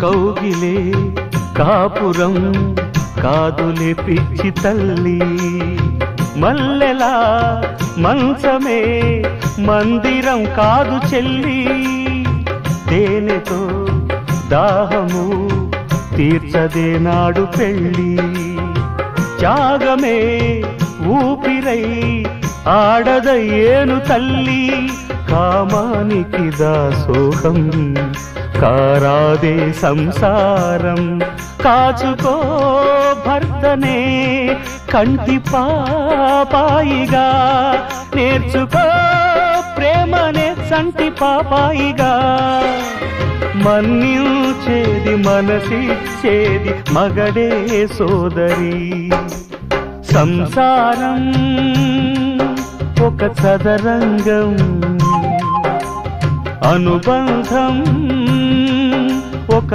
కౌగిలే కాపురం కాదులే పిచ్చి తల్లి, మల్లెలా మంచమే మందిరం కాదు చెల్లి, తేనెతో దాహము తీర్చదే నాడు పెళ్ళి, త్యాగమే ఊపిరై ఆడదయ్యేను తల్లి, కామానికి దాసోహం కారాదే సంసారం, కాచుకో భర్తనే కంటి పాపాయిగా, నేర్చుకో ప్రేమనే సంటి పాపాయిగా, మన్నించేది మనసిచ్చేది మగడే సోదరి, సంసారం ఒక చదరంగం అనుబంధం